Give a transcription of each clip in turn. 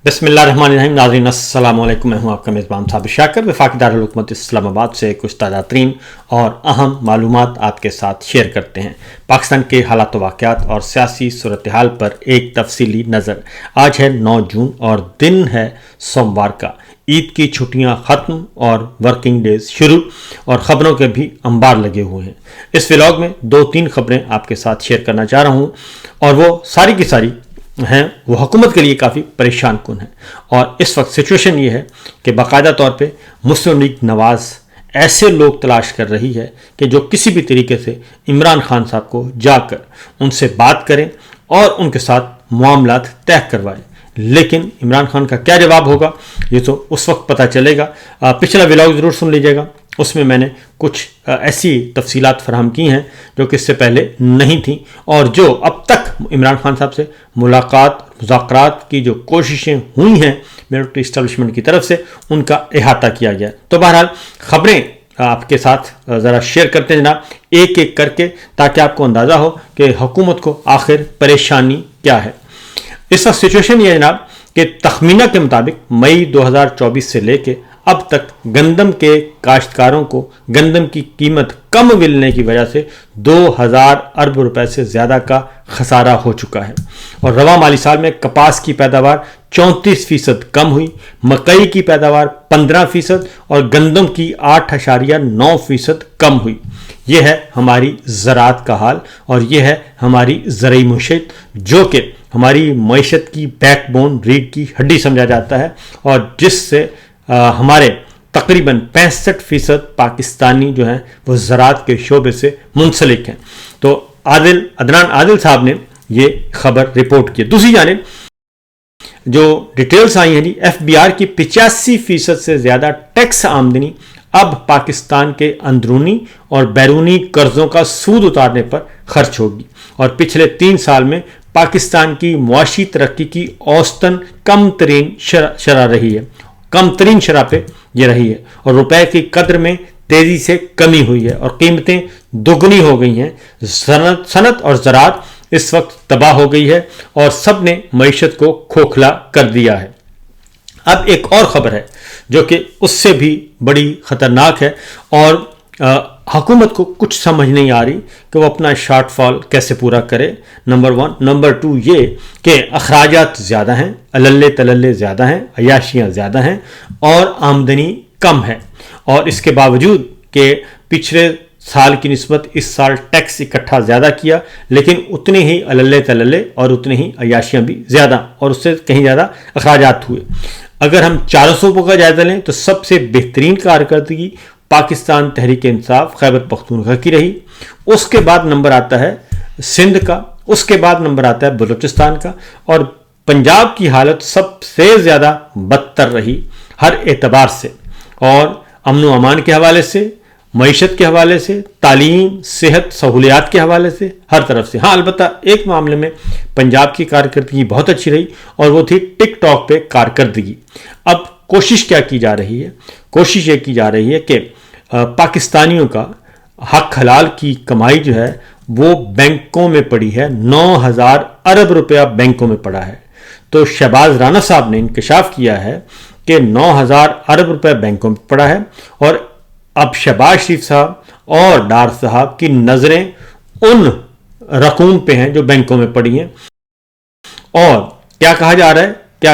بسم اللہ الرحمن الرحیم. ناظرین السلام علیکم. میں ہوں آپ کا میزبان صابر شاکر. وفاقی دارالحکومت اسلام آباد سے کچھ تازہ ترین اور اہم معلومات آپ کے ساتھ شیئر کرتے ہیں. پاکستان کے حالات و واقعات اور سیاسی صورتحال پر ایک تفصیلی نظر. آج ہے 9 جون اور دن ہے سوموار کا. عید کی چھٹیاں ختم اور ورکنگ ڈیز شروع اور خبروں کے بھی انبار لگے ہوئے ہیں. اس ولاگ میں 2-3 خبریں آپ کے ساتھ شیئر کرنا چاہ رہا ہوں اور وہ ساری کی ساری ہیں وہ حکومت کے لیے کافی پریشان کن ہیں. اور اس وقت سچویشن یہ ہے کہ باقاعدہ طور پہ مسلم لیگ نواز ایسے لوگ تلاش کر رہی ہے کہ جو کسی بھی طریقے سے عمران خان صاحب کو جا کر ان سے بات کریں اور ان کے ساتھ معاملات طے کروائیں. لیکن عمران خان کا کیا جواب ہوگا یہ تو اس وقت پتہ چلے گا. پچھلا ولاگ ضرور سن لیجیے گا. اس میں نے کچھ ایسی تفصیلات فراہم کی ہیں جو کہ اس سے پہلے نہیں تھیں اور جو اب تک عمران خان صاحب سے مذاکرات کی جو کوششیں ہوئی ہیں ملٹری اسٹیبلشمنٹ کی طرف سے ان کا احاطہ کیا گیا. تو بہرحال خبریں آپ کے ساتھ ذرا شیئر کرتے ہیں جناب ایک ایک کر کے تاکہ آپ کو اندازہ ہو کہ حکومت کو آخر پریشانی کیا ہے. اس وقت سچویشن یہ ہے جناب کہ تخمینہ کے مطابق مئی 2024 سے لے کے اب تک گندم کے کاشتکاروں کو گندم کی قیمت کم ملنے کی وجہ سے 2000 ارب روپے سے زیادہ کا خسارہ ہو چکا ہے. اور رواں مالی سال میں کپاس کی پیداوار 34% کم ہوئی, مکئی کی پیداوار 15% اور گندم کی 8.9% کم ہوئی. یہ ہے ہماری زراعت کا حال اور یہ ہے ہماری زرعی معیشت جو کہ ہماری معیشت کی بیک بون ریڑھ کی ہڈی سمجھا جاتا ہے اور جس سے ہمارے تقریباً 65% پاکستانی جو ہیں وہ زراعت کے شعبے سے منسلک ہیں. تو عدنان عادل صاحب نے یہ خبر رپورٹ کی. دوسری جانب جو ڈیٹیلز آئی ہیں ایف بی آر کی 85% سے زیادہ ٹیکس آمدنی اب پاکستان کے اندرونی اور بیرونی قرضوں کا سود اتارنے پر خرچ ہوگی اور پچھلے 3 سال میں پاکستان کی معاشی ترقی کی اوسطاً کم ترین شرح پہ یہ رہی ہے اور روپے کی قدر میں تیزی سے کمی ہوئی ہے اور قیمتیں دگنی ہو گئی ہیں. صنعت اور زراعت اس وقت تباہ ہو گئی ہے اور سب نے معیشت کو کھوکھلا کر دیا ہے. اب ایک اور خبر ہے جو کہ اس سے بھی بڑی خطرناک ہے اور حکومت کو کچھ سمجھ نہیں آ رہی کہ وہ اپنا شارٹ فال کیسے پورا کرے. نمبر 1. نمبر 2 یہ کہ اخراجات زیادہ ہیں, عللے تللے زیادہ ہیں, عیاشیاں زیادہ ہیں اور آمدنی کم ہے. اور اس کے باوجود کہ پچھلے سال کی نسبت اس سال ٹیکس اکٹھا زیادہ کیا لیکن اتنے ہی عللے تللے اور اتنے ہی عیاشیاں بھی زیادہ اور اس سے کہیں زیادہ اخراجات ہوئے. اگر ہم چاروں صوبوں کا جائزہ لیں تو سب سے بہترین کارکردگی پاکستان تحریک انصاف خیبر پختونخوا کی رہی. اس کے بعد نمبر آتا ہے سندھ کا, اس کے بعد نمبر آتا ہے بلوچستان کا اور پنجاب کی حالت سب سے زیادہ بدتر رہی ہر اعتبار سے اور امن و امان کے حوالے سے, معیشت کے حوالے سے, تعلیم, صحت, سہولیات کے حوالے سے, ہر طرف سے. ہاں البتہ ایک معاملے میں پنجاب کی کارکردگی بہت اچھی رہی اور وہ تھی ٹک ٹاک پہ کارکردگی. اب کوشش کیا کی جا رہی ہے؟ کوشش یہ کی جا رہی ہے کہ پاکستانیوں کا حق حلال کی کمائی جو ہے وہ بینکوں میں پڑی ہے. 9000 ارب روپیہ بینکوں میں پڑا ہے. تو شہباز رانا صاحب نے انکشاف کیا ہے کہ 9000 ارب روپے بینکوں میں پڑا ہے اور اب شہباز شریف صاحب اور ڈار صاحب کی نظریں ان رقوم پہ ہیں جو بینکوں میں پڑی ہیں. اور کیا کہا جا رہا ہے,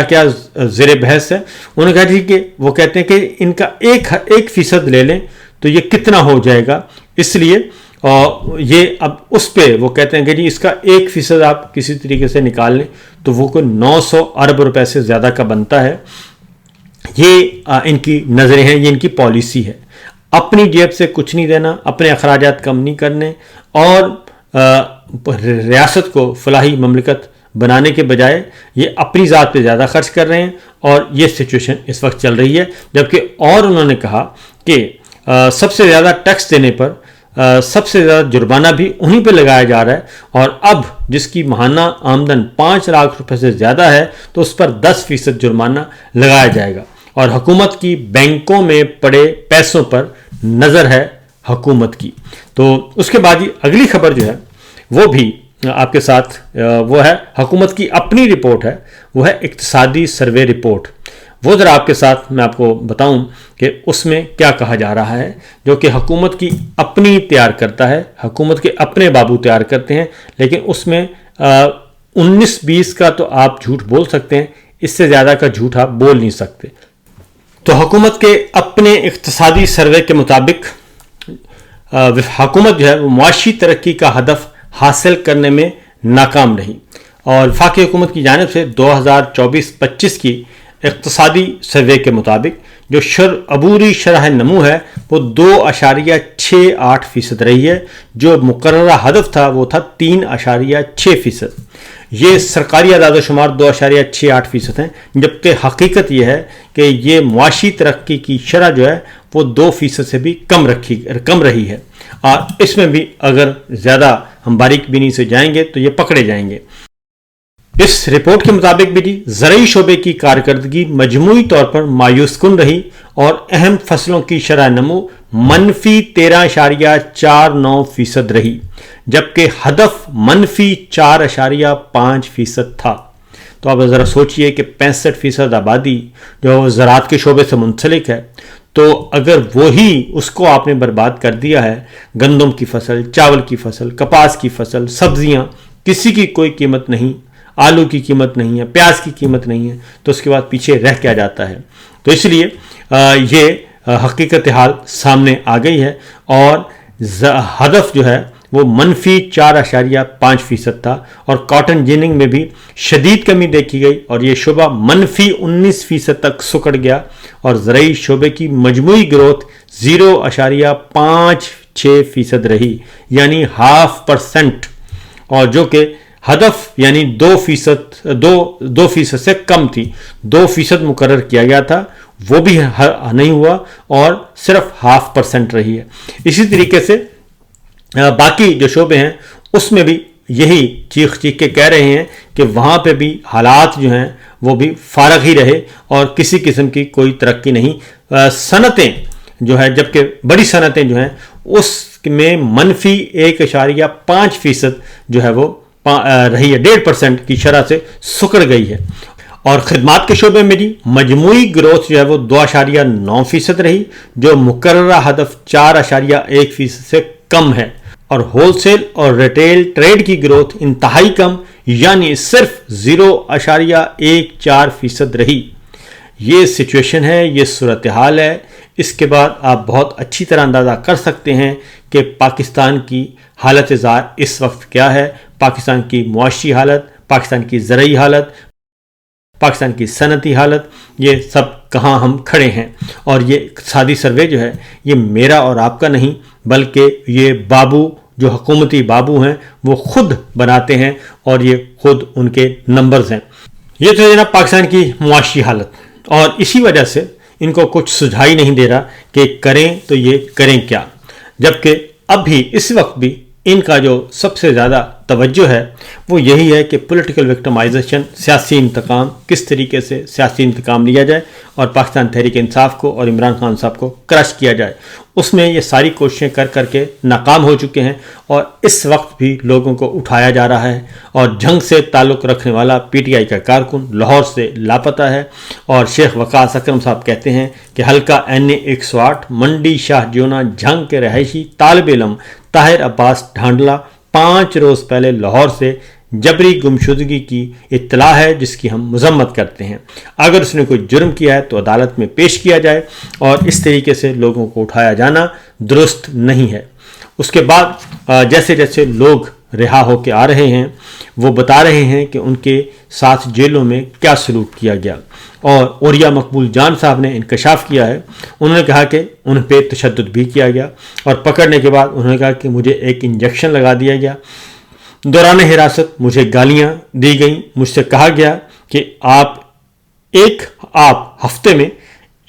کیا زیر بحث ہے. انہوں نے کہا جی کہ وہ کہتے ہیں کہ ان کا 1% لے لیں تو یہ کتنا ہو جائے گا, اس لیے یہ اب اس پہ وہ کہتے ہیں کہ جی اس کا 1% آپ کسی طریقے سے نکال لیں تو وہ کوئی 900 ارب روپے سے زیادہ کا بنتا ہے. یہ ان کی نظریں ہیں, یہ ان کی پالیسی ہے. اپنی جیب سے کچھ نہیں دینا, اپنے اخراجات کم نہیں کرنے اور ریاست کو فلاحی مملکت بنانے کے بجائے یہ اپنی ذات پہ زیادہ خرچ کر رہے ہیں اور یہ سچویشن اس وقت چل رہی ہے. جبکہ اور انہوں نے کہا کہ سب سے زیادہ ٹیکس دینے پر سب سے زیادہ جرمانہ بھی انہی پہ لگایا جا رہا ہے اور اب جس کی ماہانہ آمدن 5 لاکھ روپے سے زیادہ ہے تو اس پر 10% جرمانہ لگایا جائے گا. اور حکومت کی بینکوں میں پڑے پیسوں پر نظر ہے حکومت کی. تو اس کے بعد ہی اگلی خبر جو ہے وہ بھی آپ کے ساتھ وہ ہے حکومت کی اپنی رپورٹ ہے، وہ ہے اقتصادی سروے رپورٹ. وہ ذرا آپ کے ساتھ میں آپ کو بتاؤں کہ اس میں کیا کہا جا رہا ہے، جو کہ حکومت کی اپنی تیار کرتا ہے، حکومت کے اپنے بابو تیار کرتے ہیں، لیکن اس میں 19-20 کا تو آپ جھوٹ بول سکتے ہیں، اس سے زیادہ کا جھوٹ آپ بول نہیں سکتے. تو حکومت کے اپنے اقتصادی سروے کے مطابق حکومت جو ہے وہ معاشی ترقی کا ہدف حاصل کرنے میں ناکام رہی، اور وفاقی حکومت کی جانب سے 2024-25 کی اقتصادی سروے کے مطابق جو عبوری شرح نمو ہے وہ 2.68% رہی ہے. جو مقررہ ہدف تھا وہ تھا 3.6%. یہ سرکاری اعداد و شمار 2.68% ہیں، جبکہ حقیقت یہ ہے کہ یہ معاشی ترقی کی شرح جو ہے وہ 2% سے بھی کم رہی ہے. اور اس میں بھی اگر زیادہ ہم باریک بینی سے جائیں گے تو یہ پکڑے جائیں گے. اس رپورٹ کے مطابق بھی زرعی شعبے کی کارکردگی مجموعی طور پر مایوس کن رہی، اور اہم فصلوں کی شرح نمو -13.49% رہی، جبکہ ہدف -4.5% تھا. تو اب ذرا سوچئے کہ 65% آبادی جو زراعت کے شعبے سے منسلک ہے، تو اگر وہی اس کو آپ نے برباد کر دیا ہے، گندم کی فصل، چاول کی فصل، کپاس کی فصل، سبزیاں، کسی کی کوئی قیمت نہیں، آلو کی قیمت نہیں ہے، پیاز کی قیمت نہیں ہے، تو اس کے بعد پیچھے رہ کیا جاتا ہے. تو اس لیے یہ حقیقت حال سامنے آ گئی ہے، اور ہدف جو ہے وہ -4.5% تھا، اور کاٹن جیننگ میں بھی شدید کمی دیکھی گئی، اور یہ شعبہ -19% تک سکڑ گیا، اور زرعی شعبے کی مجموعی گروتھ 0.56% رہی، یعنی 0.5%، اور جو کہ ہدف یعنی 2% سے کم تھی. 2% مقرر کیا گیا تھا، وہ بھی نہیں ہوا، اور صرف 0.5% رہی ہے. اسی طریقے سے باقی جو شعبے ہیں اس میں بھی یہی چیخ کے کہہ رہے ہیں کہ وہاں پہ بھی حالات جو ہیں وہ بھی فارغ ہی رہے، اور کسی قسم کی کوئی ترقی نہیں. صنعتیں جو ہے، جبکہ بڑی صنعتیں جو ہیں اس میں -1.5% جو ہے وہ رہی ہے، 1.5% کی شرح سے سکڑ گئی ہے. اور خدمات کے شعبے میں بھی مجموعی گروتھ جو ہے وہ 2.9% رہی، جو مقررہ ہدف 4.1% سے کم ہے. اور ہول سیل اور ریٹیل ٹریڈ کی گروتھ انتہائی کم، یعنی صرف 0.14% رہی. یہ سچویشن ہے، یہ صورتحال ہے. اس کے بعد آپ بہت اچھی طرح اندازہ کر سکتے ہیں کہ پاکستان کی حالت زار اس وقت کیا ہے، پاکستان کی معاشی حالت، پاکستان کی زرعی حالت، پاکستان کی صنعتی حالت، یہ سب کہاں ہم کھڑے ہیں. اور یہ اقتصادی سروے جو ہے یہ میرا اور آپ کا نہیں، بلکہ یہ بابو جو حکومتی بابو ہیں وہ خود بناتے ہیں، اور یہ خود ان کے نمبرز ہیں. یہ تو ہے نا پاکستان کی معاشی حالت، اور اسی وجہ سے ان کو کچھ سجھائی نہیں دے رہا کہ کریں تو یہ کریں کیا. جبکہ اب بھی اس وقت بھی ان کا جو سب سے زیادہ توجہ ہے وہ یہی ہے کہ پولیٹیکل وکٹمائزیشن، سیاسی انتقام، کس طریقے سے سیاسی انتقام لیا جائے اور پاکستان تحریک انصاف کو اور عمران خان صاحب کو کرش کیا جائے. اس میں یہ ساری کوششیں کر کے ناکام ہو چکے ہیں، اور اس وقت بھی لوگوں کو اٹھایا جا رہا ہے. اور جنگ سے تعلق رکھنے والا PTI کا کارکن لاہور سے لاپتہ ہے، اور شیخ وقاص اکرم صاحب کہتے ہیں کہ حلقہ NA 108 منڈی شاہ جونا جھنگ کے رہائشی طالب علم طاہر عباس ڈھانڈلا 5 روز پہلے لاہور سے جبری گمشدگی کی اطلاع ہے، جس کی ہم مذمت کرتے ہیں. اگر اس نے کوئی جرم کیا ہے تو عدالت میں پیش کیا جائے، اور اس طریقے سے لوگوں کو اٹھایا جانا درست نہیں ہے. اس کے بعد جیسے جیسے لوگ رہا ہو کے آ رہے ہیں وہ بتا رہے ہیں کہ ان کے ساتھ جیلوں میں کیا سلوک کیا گیا. اور اوریا مقبول جان صاحب نے انکشاف کیا ہے، انہوں نے کہا کہ ان پہ تشدد بھی کیا گیا، اور پکڑنے کے بعد انہوں نے کہا کہ مجھے ایک انجیکشن لگا دیا گیا، دوران حراست مجھے گالیاں دی گئیں، مجھ سے کہا گیا کہ آپ ہفتے میں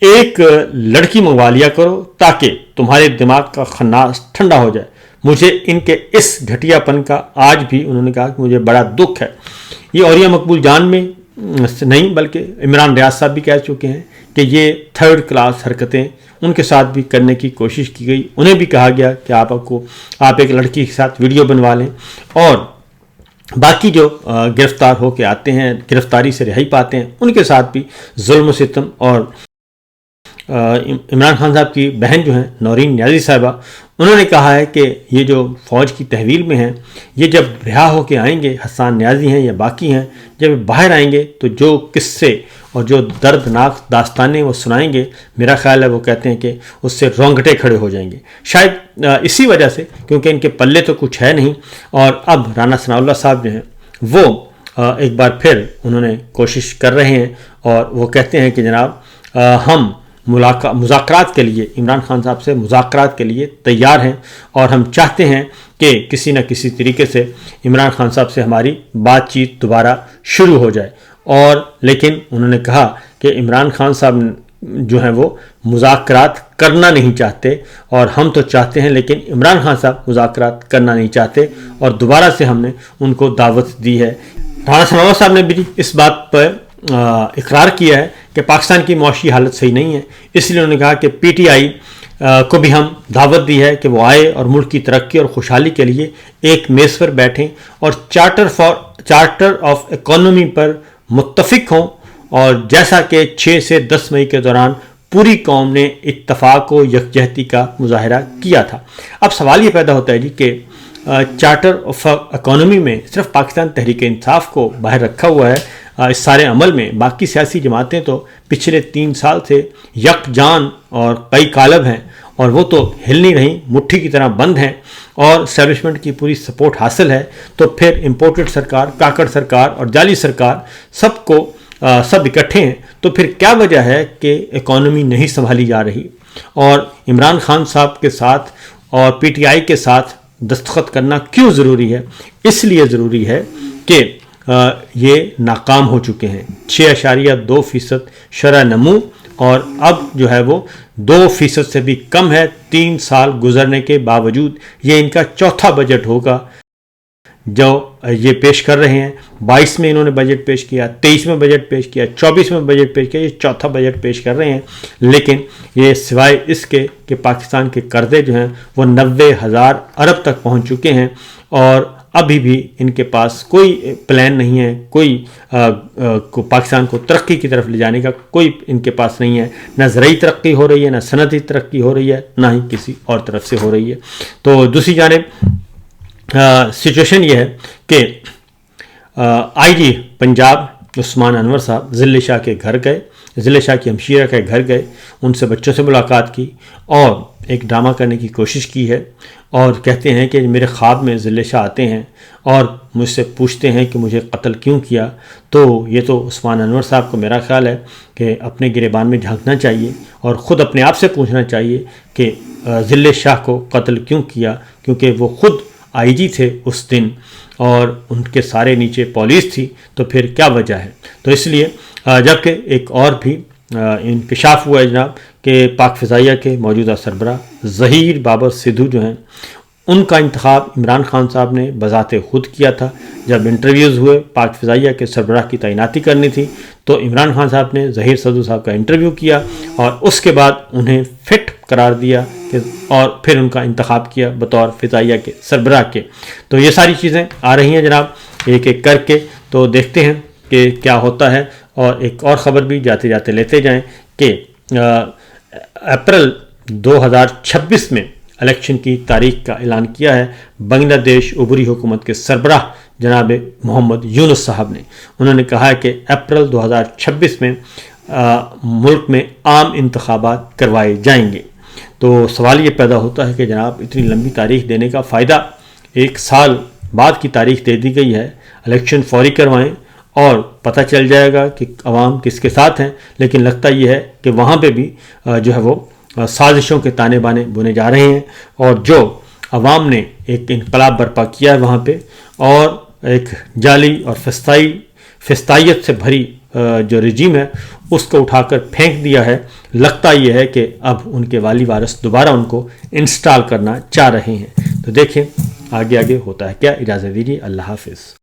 ایک لڑکی منگوا لیا کرو تاکہ تمہارے دماغ کا خناس ٹھنڈا ہو جائے. مجھے ان کے اس گھٹیا پن کا آج بھی انہوں نے کہا کہ مجھے بڑا دکھ ہے. یہ اوریا مقبول جان میں نہیں بلکہ عمران ریاض صاحب بھی کہہ چکے ہیں کہ یہ 3rd کلاس حرکتیں ان کے ساتھ بھی کرنے کی کوشش کی گئی. انہیں بھی کہا گیا کہ آپ ایک لڑکی کے ساتھ ویڈیو بنوا لیں اور باقی جو گرفتار ہو کے آتے ہیں، گرفتاری سے رہائی پاتے ہیں، ان کے ساتھ بھی ظلم و ستم. اور عمران خان صاحب کی بہن جو ہیں نورین نیازی صاحبہ، انہوں نے کہا ہے کہ یہ جو فوج کی تحویل میں ہیں، یہ جب رہا ہو کے آئیں گے، حسان نیازی ہیں یا باقی ہیں، جب باہر آئیں گے تو جو قصے اور جو دردناک داستانیں وہ سنائیں گے، میرا خیال ہے وہ کہتے ہیں کہ اس سے رونگٹے کھڑے ہو جائیں گے. شاید اسی وجہ سے، کیونکہ ان کے پلے تو کچھ ہے نہیں. اور اب رانا ثناء اللہ صاحب جو ہیں وہ ایک بار پھر انہوں نے کوشش کر رہے ہیں، اور وہ کہتے ہیں کہ جناب ہم مذاکرات کے لیے، عمران خان صاحب سے مذاکرات کے لیے تیار ہیں، اور ہم چاہتے ہیں کہ کسی نہ کسی طریقے سے عمران خان صاحب سے ہماری بات چیت دوبارہ شروع ہو جائے. اور لیکن انہوں نے کہا کہ عمران خان صاحب جو ہیں وہ مذاکرات کرنا نہیں چاہتے، اور ہم تو چاہتے ہیں، لیکن عمران خان صاحب مذاکرات کرنا نہیں چاہتے، اور دوبارہ سے ہم نے ان کو دعوت دی ہے. رانا ثناء اللہ صاحب نے بھی اس بات پر اقرار کیا ہے کہ پاکستان کی معاشی حالت صحیح نہیں ہے، اس لیے انہوں نے کہا کہ پی ٹی آئی کو بھی ہم دعوت دی ہے کہ وہ آئے اور ملک کی ترقی اور خوشحالی کے لیے ایک میز پر بیٹھیں اور چارٹر آف اکانومی پر متفق ہوں. اور جیسا کہ 6 سے 10 مئی کے دوران پوری قوم نے اتفاق و یکجہتی کا مظاہرہ کیا تھا. اب سوال یہ پیدا ہوتا ہے جی کہ چارٹر آف اکانومی میں صرف پاکستان تحریک انصاف کو باہر رکھا ہوا ہے. اس سارے عمل میں باقی سیاسی جماعتیں تو پچھلے 3 سال سے یکجان اور کئی کالب ہیں، اور وہ تو ہل نہیں رہیں، مٹھی کی طرح بند ہیں، اور اسٹیبلشمنٹ کی پوری سپورٹ حاصل ہے. تو پھر امپورٹڈ سرکار، کاکڑ سرکار اور جعلی سرکار سب اکٹھے ہیں. تو پھر کیا وجہ ہے کہ اکانومی نہیں سنبھالی جا رہی؟ اور عمران خان صاحب کے ساتھ اور پی ٹی آئی کے ساتھ دستخط کرنا کیوں ضروری ہے؟ اس لیے ضروری ہے کہ یہ ناکام ہو چکے ہیں. 6.2% شرح نمو، اور اب جو ہے وہ 2% سے بھی کم ہے. 3 سال گزرنے کے باوجود یہ ان کا چوتھا بجٹ ہوگا جو یہ پیش کر رہے ہیں. 22 میں انہوں نے بجٹ پیش کیا، 23 میں بجٹ پیش کیا، 24 میں بجٹ پیش کیا، یہ چوتھا بجٹ پیش کر رہے ہیں. لیکن یہ سوائے اس کے کہ پاکستان کے قرضے جو ہیں وہ 90,000 ارب تک پہنچ چکے ہیں، اور ابھی بھی ان کے پاس کوئی پلان نہیں ہے، کوئی پاکستان کو ترقی کی طرف لے جانے کا کوئی ان کے پاس نہیں ہے. نہ زرعی ترقی ہو رہی ہے، نہ صنعتی ترقی ہو رہی ہے، نہ ہی کسی اور طرف سے ہو رہی ہے. تو دوسری جانب سچویشن یہ ہے کہ آئی جی پنجاب عثمان انور صاحب ضلع شاہ کے گھر گئے، ضلع شاہ کی ہمشیرہ کے گھر گئے، ان سے بچوں سے ملاقات کی اور ایک ڈرامہ کرنے کی کوشش کی ہے، اور کہتے ہیں کہ میرے خواب میں ضلع شاہ آتے ہیں اور مجھ سے پوچھتے ہیں کہ مجھے قتل کیوں کیا. تو یہ تو عثمان انور صاحب کو میرا خیال ہے کہ اپنے گریبان میں جھانکنا چاہیے اور خود اپنے آپ سے پوچھنا چاہیے کہ ضلع شاہ کو قتل کیوں کیا، کیونکہ وہ خود آئی جی تھے اس دن اور ان کے سارے نیچے پولیس تھی. تو پھر کیا وجہ ہے؟ تو اس لیے جبکہ ایک اور بھی انکشاف ہوا ہے جناب کہ پاک فضائیہ کے موجودہ سربراہ ظہیر بابر سدھو جو ہیں، ان کا انتخاب عمران خان صاحب نے بذات خود کیا تھا. جب انٹرویوز ہوئے، پاک فضائیہ کے سربراہ کی تعیناتی کرنی تھی، تو عمران خان صاحب نے ظہیر سدھو صاحب کا انٹرویو کیا اور اس کے بعد انہیں فٹ قرار دیا اور پھر ان کا انتخاب کیا بطور فضائیہ کے سربراہ کے. تو یہ ساری چیزیں آ رہی ہیں جناب ایک ایک کر کے، تو دیکھتے ہیں کہ کیا ہوتا ہے. اور ایک اور خبر بھی جاتے جاتے لیتے جائیں کہ اپریل 2026 میں الیکشن کی تاریخ کا اعلان کیا ہے بنگلہ دیش عبوری حکومت کے سربراہ جناب محمد یونس صاحب نے. انہوں نے کہا ہے کہ اپریل 2026 میں ملک میں عام انتخابات کروائے جائیں گے. تو سوال یہ پیدا ہوتا ہے کہ جناب اتنی لمبی تاریخ دینے کا فائدہ، 1 سال بعد کی تاریخ دے دی گئی ہے، الیکشن فوری کروائیں اور پتہ چل جائے گا کہ عوام کس کے ساتھ ہیں. لیکن لگتا یہ ہے کہ وہاں پہ بھی جو ہے وہ سازشوں کے تانے بانے بنے جا رہے ہیں، اور جو عوام نے ایک انقلاب برپا کیا ہے وہاں پہ، اور ایک جعلی اور فستائیت سے بھری جو رجیم ہے اس کو اٹھا کر پھینک دیا ہے. لگتا یہ ہے کہ اب ان کے والی وارث دوبارہ ان کو انسٹال کرنا چاہ رہے ہیں. تو دیکھیں آگے ہوتا ہے کیا. اجازت دیجیے، اللہ حافظ.